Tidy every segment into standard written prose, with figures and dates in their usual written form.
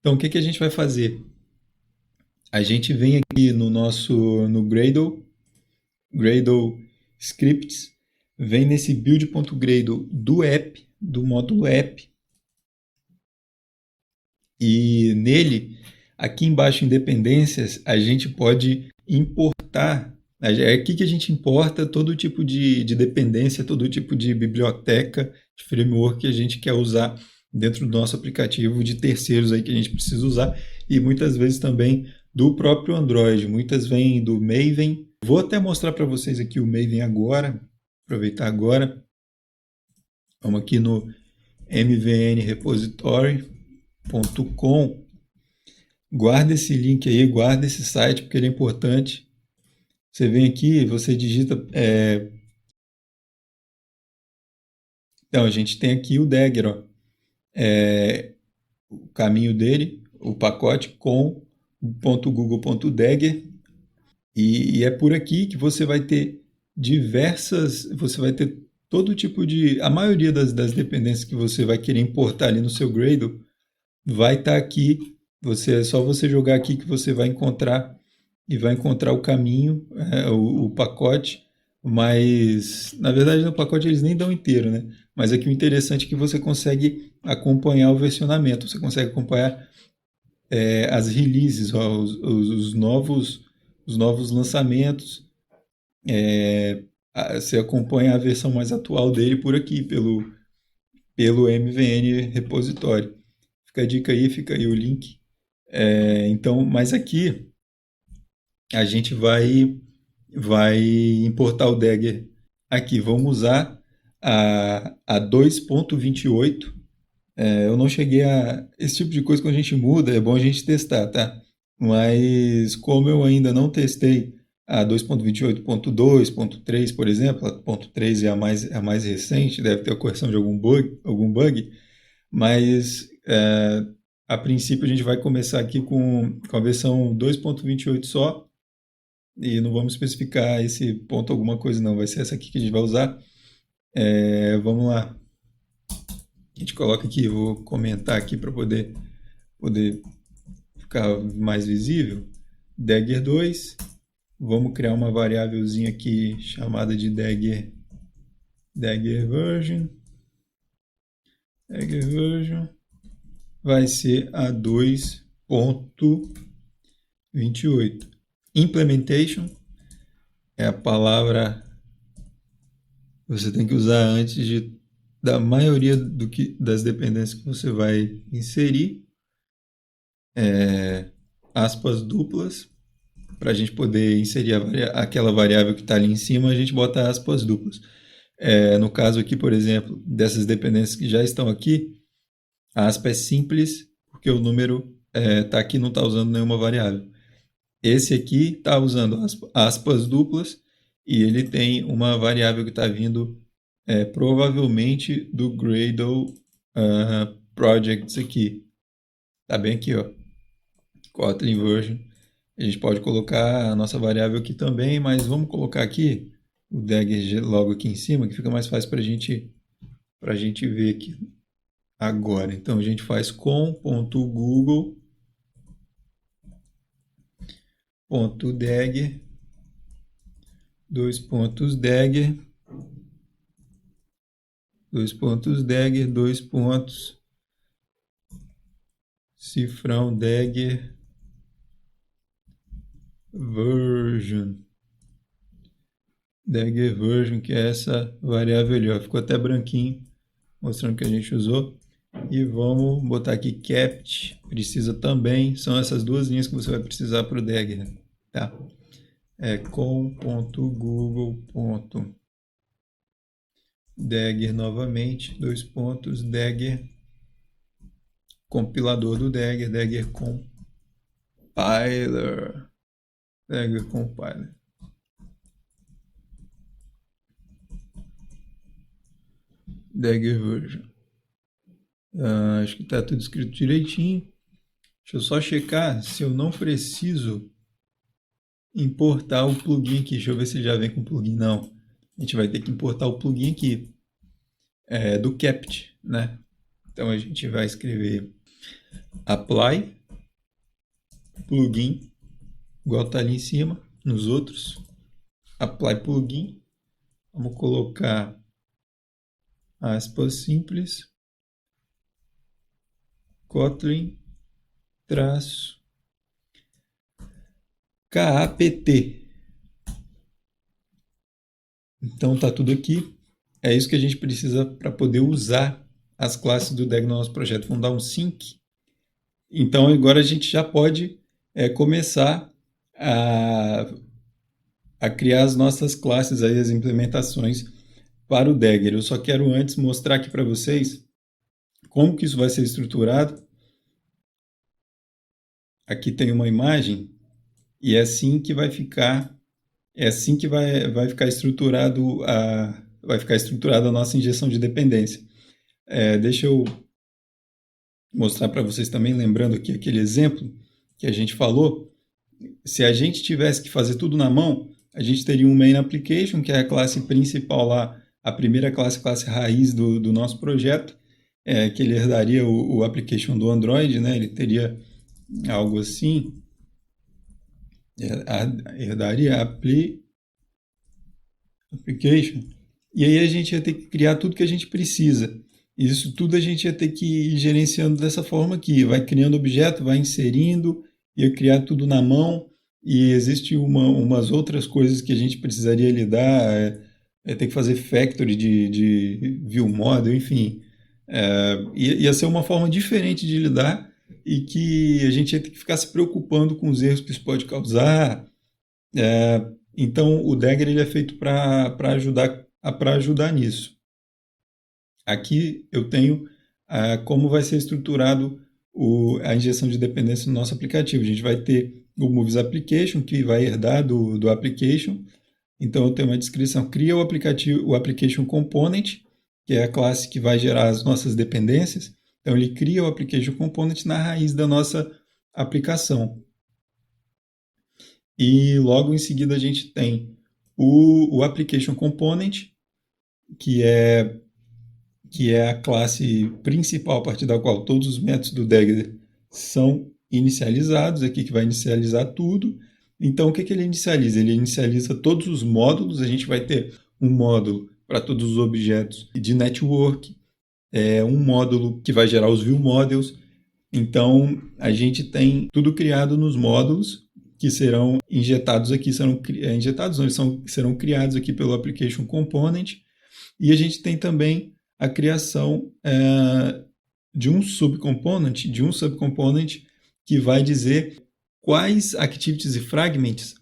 Então, o que que a gente vai fazer? A gente vem aqui no Gradle Scripts, vem nesse build.gradle do app, do módulo app, e nele, aqui embaixo em dependências, a gente pode importar. É aqui que a gente importa todo tipo de dependência, todo tipo de biblioteca, de framework que a gente quer usar dentro do nosso aplicativo, de terceiros aí que a gente precisa usar, e muitas vezes também do próprio Android. Muitas vêm do Maven. Vou até mostrar para vocês aqui o Maven agora, aproveitar agora. Vamos aqui no mvnrepository.com. Guarda esse link aí, guarda esse site, porque ele é importante. Você vem aqui, você digita... Então, a gente tem aqui o Dagger, ó. O caminho dele, o pacote com .google.dagger. E é por aqui que você vai ter você vai ter todo tipo de... A maioria das dependências que você vai querer importar ali no seu Gradle vai estar aqui. É só você jogar aqui que você vai encontrar e vai encontrar o caminho, o pacote, mas na verdade no pacote eles nem dão inteiro, né? Mas aqui o interessante é que você consegue acompanhar o versionamento, você consegue acompanhar as releases, ó, os novos lançamentos, você acompanha a versão mais atual dele por aqui, pelo MVN Repository. Fica a dica aí, fica aí o link. Então, mas aqui a gente vai importar o Dagger aqui. Vamos usar a 2.28. Eu não cheguei a... Esse tipo de coisa que a gente muda, é bom a gente testar, tá? Mas como eu ainda não testei a 2.28.2.3, por exemplo, a 2.3 é a mais recente, deve ter a correção de algum bug, mas a princípio a gente vai começar aqui com a versão 2.28 só, e não vamos especificar esse ponto alguma coisa não, vai ser essa aqui que a gente vai usar. Vamos lá. A gente coloca aqui, vou comentar aqui para poder ficar mais visível. Dagger 2, vamos criar uma variávelzinha aqui chamada de Dagger version. Dagger version vai ser a 2.28. Implementation é a palavra que você tem que usar antes da maioria das dependências que você vai inserir. Aspas duplas. Para a gente poder inserir aquela variável que está ali em cima, a gente bota aspas duplas. No caso aqui, por exemplo, dessas dependências que já estão aqui, a aspa é simples, porque o número está aqui, não está usando nenhuma variável. Esse aqui está usando aspas duplas e ele tem uma variável que está vindo provavelmente do Gradle Projects aqui. Está bem aqui, ó. Kotlin version. A gente pode colocar a nossa variável aqui também, mas vamos colocar aqui o Dagger logo aqui em cima, que fica mais fácil para a gente ver aqui agora. Então a gente faz com.google.dagger, Dagger, cifrão Dagger version. Dagger version, que é essa variável ali, ó. Ficou até branquinho, mostrando que a gente usou. E vamos botar aqui capt, precisa também, são essas duas linhas que você vai precisar para o Dagger, tá? com.google.dagger novamente, Dagger, compilador do Dagger, Dagger compiler, Dagger version. Acho que está tudo escrito direitinho. Deixa eu só checar se eu não preciso importar o plugin aqui. Deixa eu ver se já vem com plugin. Não. A gente vai ter que importar o plugin aqui do capt, né? Então a gente vai escrever apply plugin, igual está ali em cima, nos outros. Apply plugin. Vamos colocar aspas simples, Kotlin, traço, KAPT. Então tá tudo aqui. É isso que a gente precisa para poder usar as classes do DAG no nosso projeto. Vamos dar um sync. Então agora a gente já pode começar a criar as nossas classes, aí, as implementações para o Dagger. Eu só quero antes mostrar aqui para vocês como que isso vai ser estruturado. Aqui tem uma imagem e é assim que vai ficar, vai ficar estruturada a nossa injeção de dependência. Deixa eu mostrar para vocês também, lembrando aqui aquele exemplo que a gente falou. Se a gente tivesse que fazer tudo na mão, a gente teria um main application, que é a classe principal lá, a primeira classe raiz do nosso projeto, que ele herdaria o application do Android, né? Ele teria algo assim, herdaria application, e aí a gente ia ter que criar tudo que a gente precisa. Isso tudo a gente ia ter que ir gerenciando dessa forma aqui, vai criando objeto, vai inserindo, ia criar tudo na mão, e existe umas outras coisas que a gente precisaria lidar, ter que fazer factory de view model, enfim. Ia ser uma forma diferente de lidar e que a gente ia ter que ficar se preocupando com os erros que isso pode causar. Então, o Dagger ele é feito para ajudar nisso. Aqui eu tenho como vai ser estruturado a injeção de dependência no nosso aplicativo. A gente vai ter o Movies Application, que vai herdar do Application. Então, eu tenho uma descrição. Cria o Application Component, que é a classe que vai gerar as nossas dependências. Então, ele cria o Application Component na raiz da nossa aplicação. E logo em seguida a gente tem o Application Component, que é a classe principal a partir da qual todos os métodos do Dagger são inicializados, aqui que vai inicializar tudo. Então, o que ele inicializa? Ele inicializa todos os módulos, a gente vai ter um módulo para todos os objetos de network, um módulo que vai gerar os view models. Então, a gente tem tudo criado nos módulos que serão injetados aqui, serão criados aqui pelo Application Component. E a gente tem também a criação de um subcomponent que vai dizer quais activities e fragments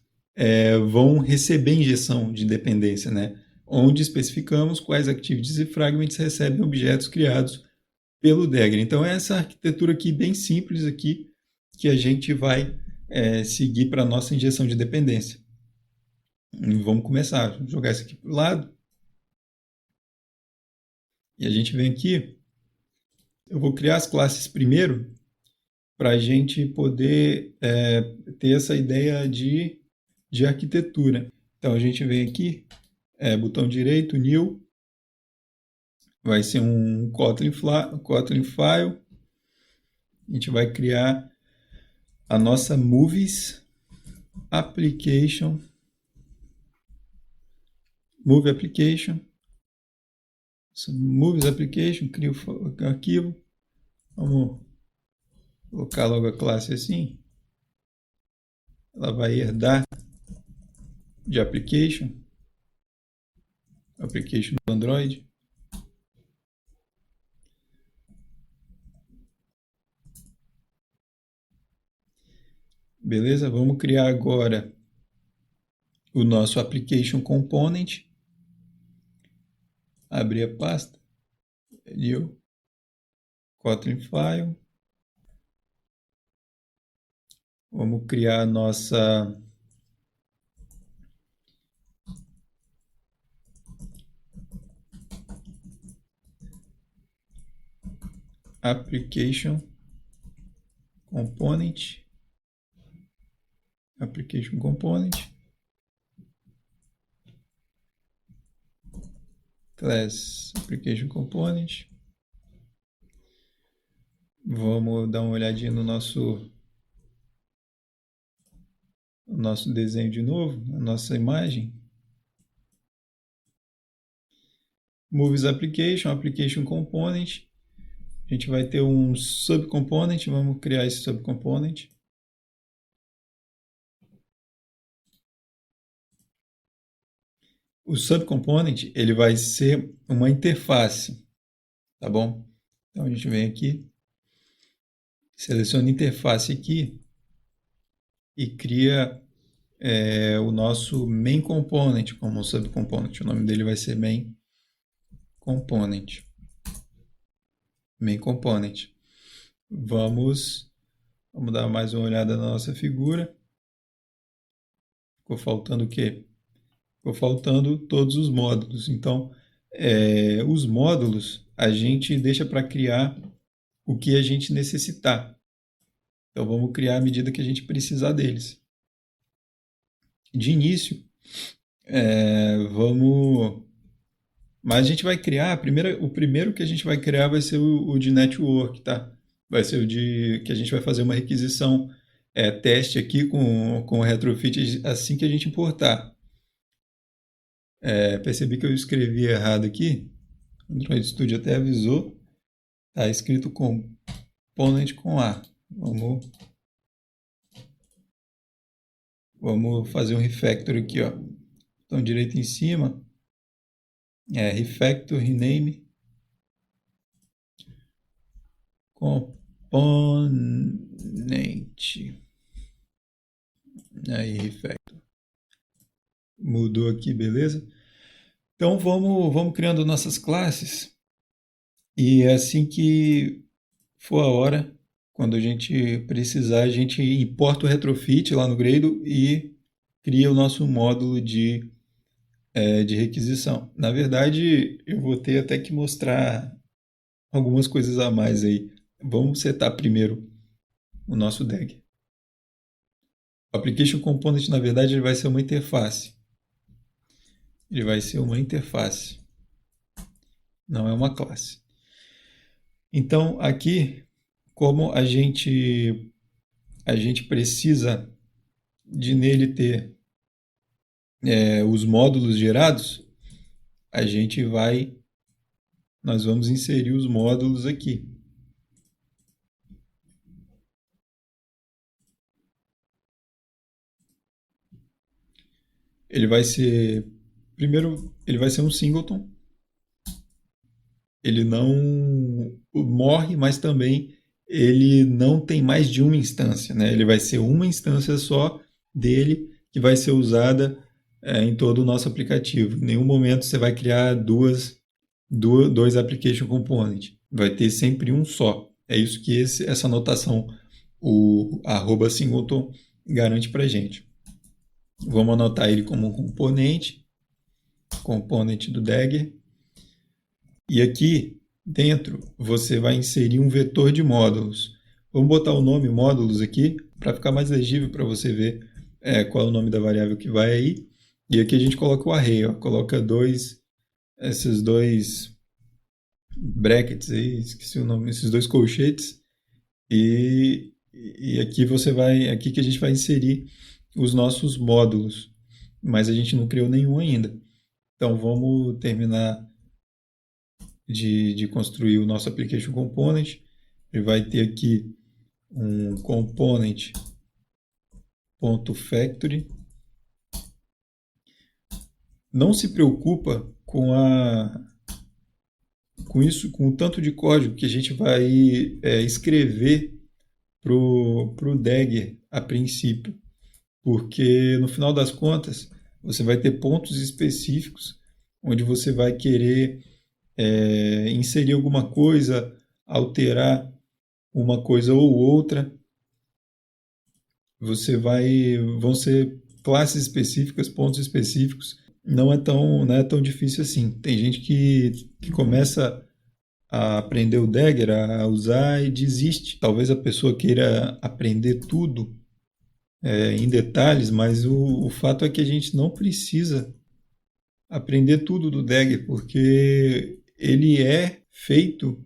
vão receber injeção de dependência, né? Onde especificamos quais activities e fragments recebem objetos criados pelo Dagger. Então, é essa arquitetura aqui, bem simples aqui, que a gente vai seguir para a nossa injeção de dependência. E vamos começar. Vamos jogar isso aqui para o lado. E a gente vem aqui. Eu vou criar as classes primeiro para a gente poder ter essa ideia de arquitetura. Então, a gente vem aqui, botão direito, New, vai ser um Kotlin File. A gente vai criar a nossa Movies Application, Movie Application, Movies Application, cria o arquivo. Vamos colocar logo a classe assim. Ela vai herdar de Application do Android. Beleza? Vamos criar agora o nosso Application Component. Abrir a pasta. New. Kotlin File. Vamos criar a nossa Application Component. Application Component. Class Application Component. Vamos dar uma olhadinha no nosso o nosso desenho de novo, a nossa imagem. Movies Application, Application Component. A gente vai ter um subcomponent, vamos criar esse subcomponent. O subcomponent, ele vai ser uma interface, tá bom? Então a gente vem aqui, seleciona interface aqui e cria o nosso main component como subcomponent. O nome dele vai ser main component. Main component. Vamos dar mais uma olhada na nossa figura. Ficou faltando o quê? Ficou faltando todos os módulos. Então, os módulos a gente deixa para criar o que a gente necessitar. Então, vamos criar à medida que a gente precisar deles. De início, mas a gente vai criar, o primeiro que a gente vai criar vai ser o de network, tá? Vai ser o que a gente vai fazer uma requisição teste aqui com o retrofit assim que a gente importar. Percebi que eu escrevi errado aqui. O Android Studio até avisou. Está escrito component com A. Vamos fazer um refactor aqui, ó. Botão direito em cima. Refactor, rename. Component. Aí, refactor. Mudou aqui, beleza? Então vamos criando nossas classes. E assim que for a hora, quando a gente precisar, a gente importa o retrofit lá no Gradle e cria o nosso módulo de requisição. Na verdade, eu vou ter até que mostrar algumas coisas a mais aí. Vamos setar primeiro o nosso DAG. O Application Component, na verdade, ele vai ser uma interface. Ele vai ser uma interface. Não é uma classe. Então, aqui, como a gente precisa de nele ter os módulos gerados, nós vamos inserir os módulos aqui. Primeiro, ele vai ser um singleton. Ele não morre, mas também ele não tem mais de uma instância, né? Ele vai ser uma instância só dele que vai ser usada em todo o nosso aplicativo. Em nenhum momento você vai criar dois application components. Vai ter sempre um só. É isso que essa notação, o @singleton, garante para gente. Vamos anotar ele como um componente do Dagger. E aqui dentro você vai inserir um vetor de módulos. Vamos botar o nome módulos aqui para ficar mais legível para você ver qual é o nome da variável que vai aí. E aqui a gente coloca o array, ó, coloca esses dois brackets aí, esqueci o nome, esses dois colchetes. E aqui que a gente vai inserir os nossos módulos, mas a gente não criou nenhum ainda. Então vamos terminar de construir o nosso application component. Ele vai ter aqui um component.factory. Não se preocupa com isso, com o tanto de código que a gente vai escrever para o Dagger a princípio, porque no final das contas você vai ter pontos específicos onde você vai querer inserir alguma coisa, alterar uma coisa ou outra. Vão ser classes específicas, pontos específicos. Não é tão difícil assim. Tem gente que começa a aprender o Dagger, a usar e desiste. Talvez a pessoa queira aprender tudo em detalhes, mas o fato é que a gente não precisa aprender tudo do Dagger, porque ele é feito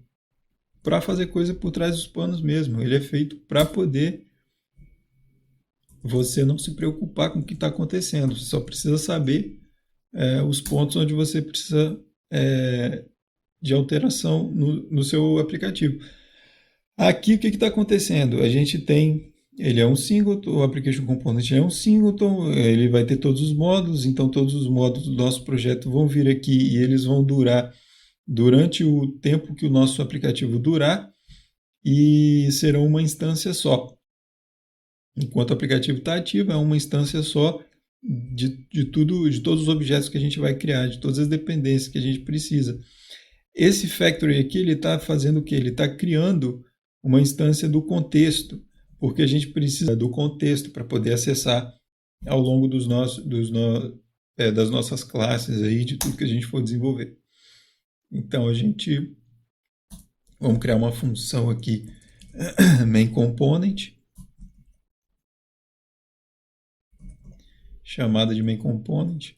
para fazer coisa por trás dos panos mesmo. Ele é feito para poder você não se preocupar com o que está acontecendo. Você só precisa saber os pontos onde você precisa de alteração no seu aplicativo. Aqui, o que está acontecendo? A gente tem, ele é um singleton, o Application Component é um singleton, ele vai ter todos os módulos, então todos os módulos do nosso projeto vão vir aqui e eles vão durar durante o tempo que o nosso aplicativo durar e serão uma instância só. Enquanto o aplicativo está ativo, é uma instância só de tudo, de todos os objetos que a gente vai criar, de todas as dependências que a gente precisa. Esse factory aqui, ele está fazendo o quê? Ele está criando uma instância do contexto, porque a gente precisa do contexto para poder acessar ao longo das nossas classes, aí, de tudo que a gente for desenvolver. Então, vamos criar uma função aqui, main component, chamada de main component,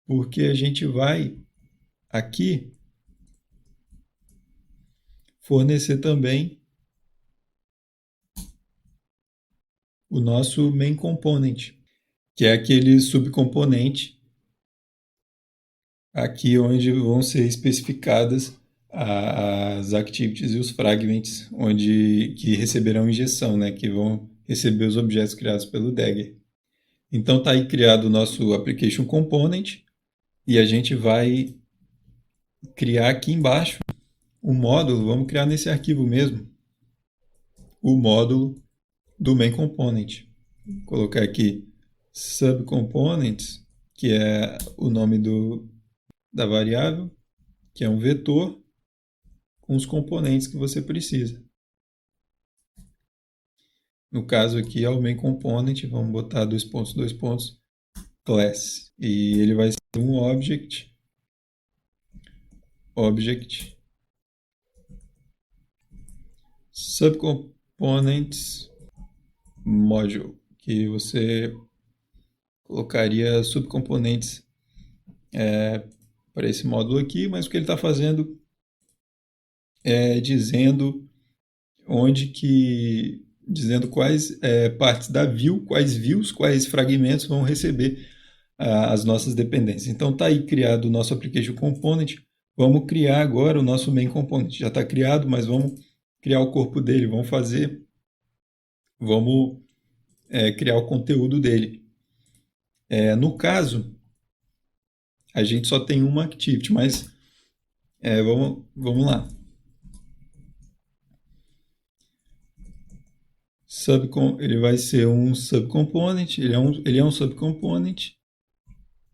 porque a gente vai aqui fornecer também o nosso main component, que é aquele subcomponente aqui onde vão ser especificadas as activities e os fragments que receberão injeção, né, que vão receber os objetos criados pelo Dagger. Então está aí criado o nosso application component e a gente vai criar aqui embaixo o módulo, vamos criar nesse arquivo mesmo, o módulo do main component. Vou colocar aqui subcomponents, que é o nome da variável, que é um vetor com os componentes que você precisa. No caso aqui é o main component, vamos botar dois pontos, class. E ele vai ser um object subcomponents module, que você colocaria subcomponentes para esse módulo aqui, mas o que ele está fazendo é dizendo quais partes da view, quais views, quais fragmentos vão receber as nossas dependências. Então está aí criado o nosso application component. Vamos criar agora o nosso main component. Já está criado, mas vamos criar o corpo dele, vamos criar o conteúdo dele. No caso, a gente só tem uma activity, mas vamos lá. Ele vai ser um subcomponent, ele é um subcomponent.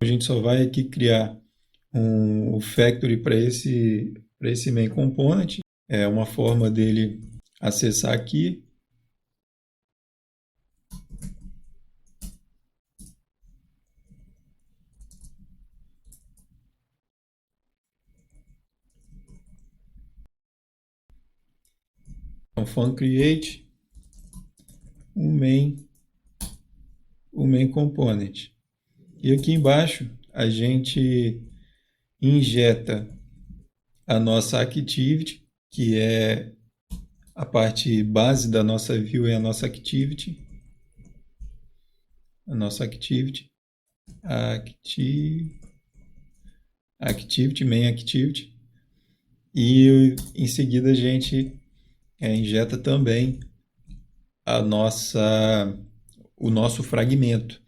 A gente só vai aqui criar um factory para esse main component. É uma forma dele acessar aqui. Então, fun create o main component. E aqui embaixo a gente injeta a nossa activity, que é a parte base da nossa view, é a nossa activity. Main activity. E em seguida a gente injeta também o nosso fragmento.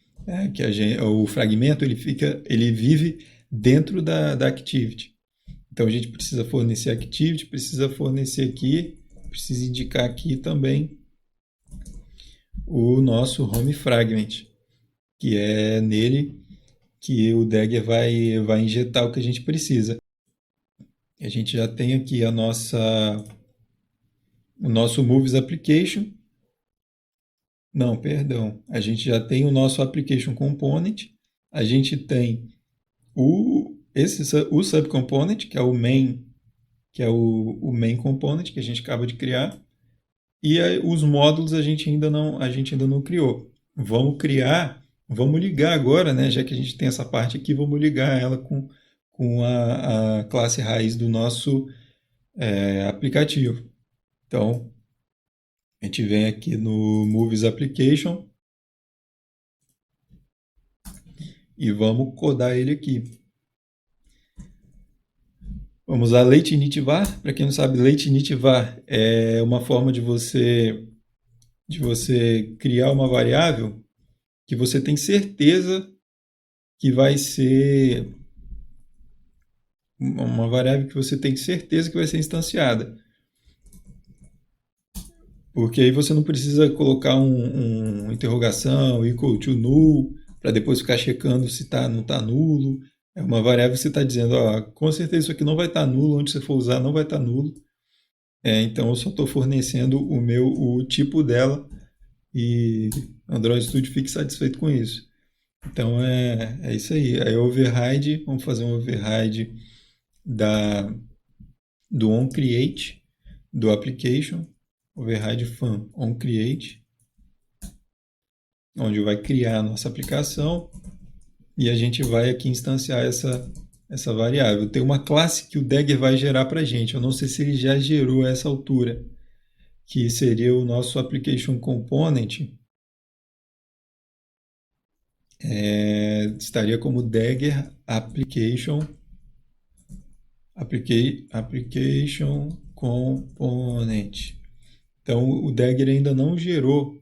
O fragmento ele vive dentro da activity. Então a gente precisa fornecer activity, precisa fornecer aqui, precisa indicar aqui também o nosso home fragment, que é nele que o Dagger vai injetar o que a gente precisa. A gente já tem aqui o nosso Movies Application. Não, perdão. A gente já tem o nosso Application Component. A gente tem o Subcomponent, que é o Main Component que a gente acaba de criar. E os módulos a gente ainda não criou. Vamos ligar agora, né? Já que a gente tem essa parte aqui, vamos ligar ela com a classe raiz do nosso aplicativo. Então, A gente vem aqui no Movies Application e vamos codar ele aqui. Vamos usar late-init-var. Para quem não sabe, late-init-var é uma forma de você criar uma variável que você tem certeza que vai ser uma variável que você tem certeza que vai ser instanciada. Porque aí você não precisa colocar um interrogação, equal to null, para depois ficar checando se não está nulo. É uma variável que você está dizendo, ó, com certeza isso aqui não vai estar nulo, onde você for usar não vai estar nulo. Então eu só estou fornecendo o tipo dela e Android Studio fique satisfeito com isso. Então é isso aí. Aí override, vamos fazer um override do onCreate, do application, override fun onCreate, onde vai criar a nossa aplicação e a gente vai aqui instanciar essa variável. Tem uma classe que o Dagger vai gerar para a gente. Eu não sei se ele já gerou a essa altura, que seria o nosso application component. Estaria como Dagger application component. Então o Dagger ainda não gerou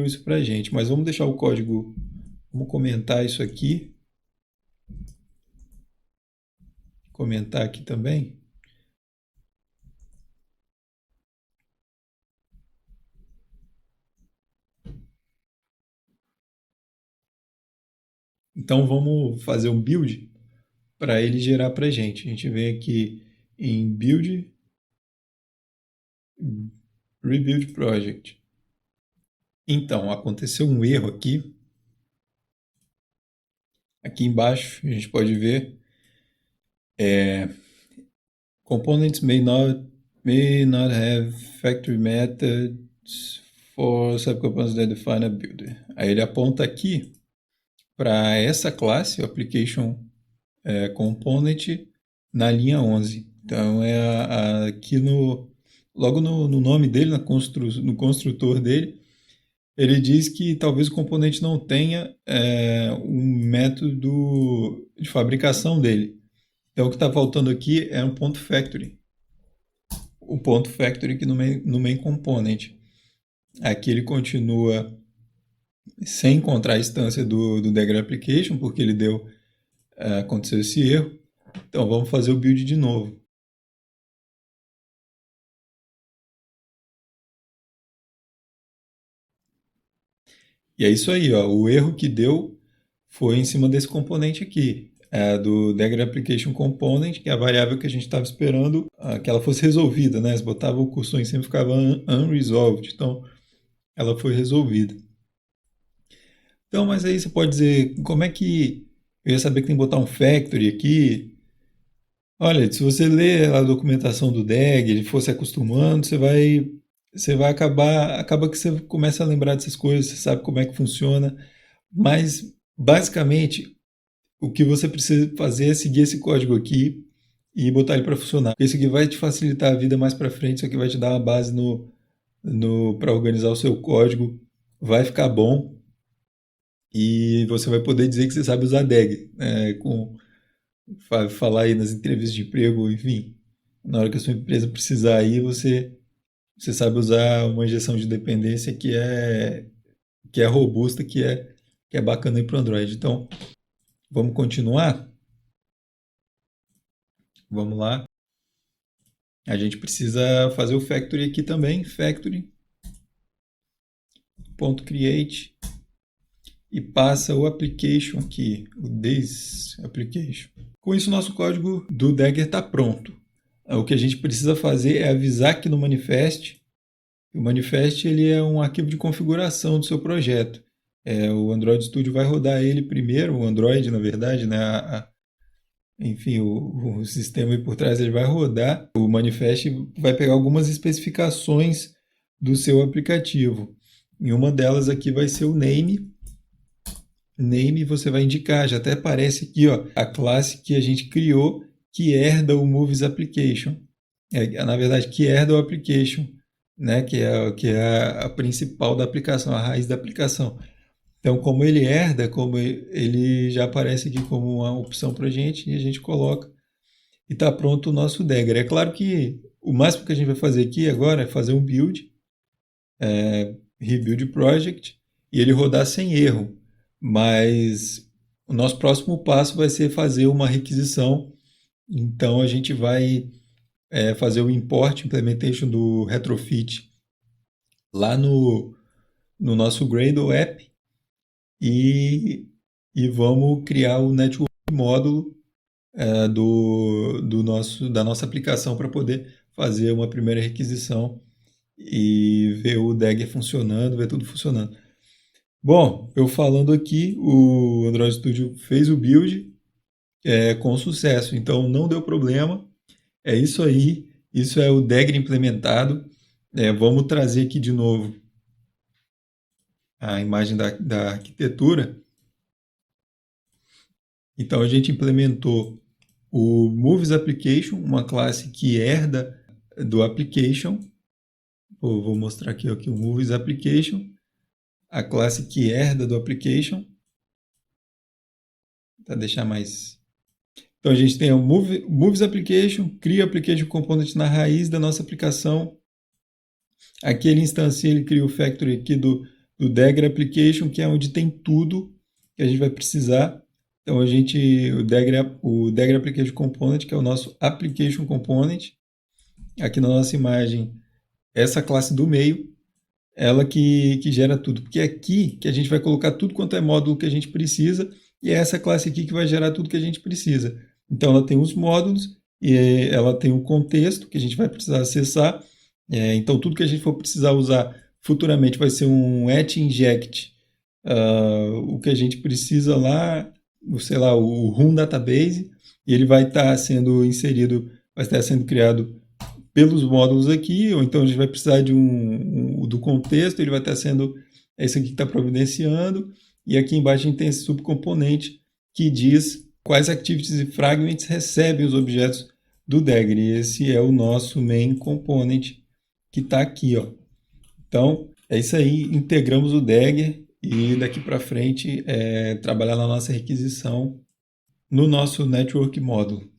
isso para a gente, mas vamos deixar o código, vamos comentar isso aqui, comentar aqui também. Então vamos fazer um build para ele gerar para a gente. A gente vem aqui em build, rebuild project. Então aconteceu um erro aqui. Aqui embaixo a gente pode ver components may not have factory methods for subcomponents that define a builder. Aí ele aponta aqui para essa classe, o application component, na linha 11. Então aqui logo no nome dele, no construtor dele, ele diz que talvez o componente não tenha um método de fabricação dele. Então o que está faltando aqui é um ponto factory. O ponto factory aqui no main component. Aqui ele continua sem encontrar a instância do Dagger Application, porque ele aconteceu esse erro. Então vamos fazer o build de novo. E é isso aí, ó. O erro que deu foi em cima desse componente aqui, do Dagger Application Component, que é a variável que a gente estava esperando que ela fosse resolvida, né? Você botava o cursor em cima e ficava unresolved. Então ela foi resolvida. Então, mas aí você pode dizer, como é que eu ia saber que tem que botar um factory aqui? Olha, se você ler a documentação do Dagger e for se acostumando, você vai acaba que você começa a lembrar dessas coisas, você sabe como é que funciona, mas basicamente o que você precisa fazer é seguir esse código aqui e botar ele para funcionar. Isso aqui vai te facilitar a vida mais para frente, isso aqui vai te dar uma base para organizar o seu código, vai ficar bom e você vai poder dizer que você sabe usar Dagger, falar aí nas entrevistas de emprego, enfim, na hora que a sua empresa precisar aí, você sabe usar uma injeção de dependência que é robusta, que é bacana aí para o Android. Então, vamos continuar? Vamos lá. A gente precisa fazer o factory aqui também, factory.create, e passa o application aqui, o this application. Com isso, nosso código do Dagger está pronto. O que a gente precisa fazer é avisar aqui no manifest. O manifest ele é um arquivo de configuração do seu projeto. O Android Studio vai rodar ele primeiro, o Android, na verdade, né? Enfim, o sistema aí por trás ele vai rodar. O manifest vai pegar algumas especificações do seu aplicativo. E uma delas aqui vai ser o name. Name você vai indicar, já até aparece aqui, ó, a classe que a gente criou que herda o Movies Application. Na verdade, que herda o application, né, que é a principal da aplicação, a raiz da aplicação. Então, como ele herda, como ele já aparece aqui como uma opção para a gente, e a gente coloca e está pronto o nosso Dagger. É claro que o máximo que a gente vai fazer aqui agora é fazer um build, rebuild project, e ele rodar sem erro. Mas o nosso próximo passo vai ser fazer uma requisição. Então a gente vai fazer o import implementation do retrofit lá no nosso Gradle app e vamos criar o network módulo da nossa aplicação para poder fazer uma primeira requisição e ver o Dagger funcionando, ver tudo funcionando. Bom, eu falando aqui, o Android Studio fez o build com sucesso, então não deu problema. É isso aí, isso é o Dagger implementado. Vamos trazer aqui de novo a imagem da arquitetura. Então a gente implementou o Moves Application, uma classe que herda do Application. Vou mostrar aqui o Moves Application, a classe que herda do Application. Para deixar mais... Então a gente tem o Moves Application, cria Application Component na raiz da nossa aplicação. Aqui ele instancia, ele cria o factory aqui do Dagger Application, que é onde tem tudo que a gente vai precisar. Então o Dagger Application Component, que é o nosso Application Component. Aqui na nossa imagem, essa classe do meio, ela que gera tudo. Porque é aqui que a gente vai colocar tudo quanto é módulo que a gente precisa, e é essa classe aqui que vai gerar tudo que a gente precisa. Então ela tem os módulos, e ela tem o contexto que a gente vai precisar acessar. Então tudo que a gente for precisar usar futuramente vai ser um inject, o que a gente precisa lá, sei lá, o RUN database, e ele vai estar sendo inserido, vai estar sendo criado pelos módulos aqui, ou então a gente vai precisar do contexto, ele vai estar sendo esse aqui que está providenciando, e aqui embaixo a gente tem esse subcomponente que diz quais activities e fragments recebem os objetos do Dagger, e esse é o nosso main component que está aqui, ó. Então, é isso aí, integramos o Dagger e daqui para frente trabalhar na nossa requisição no nosso Network Módulo.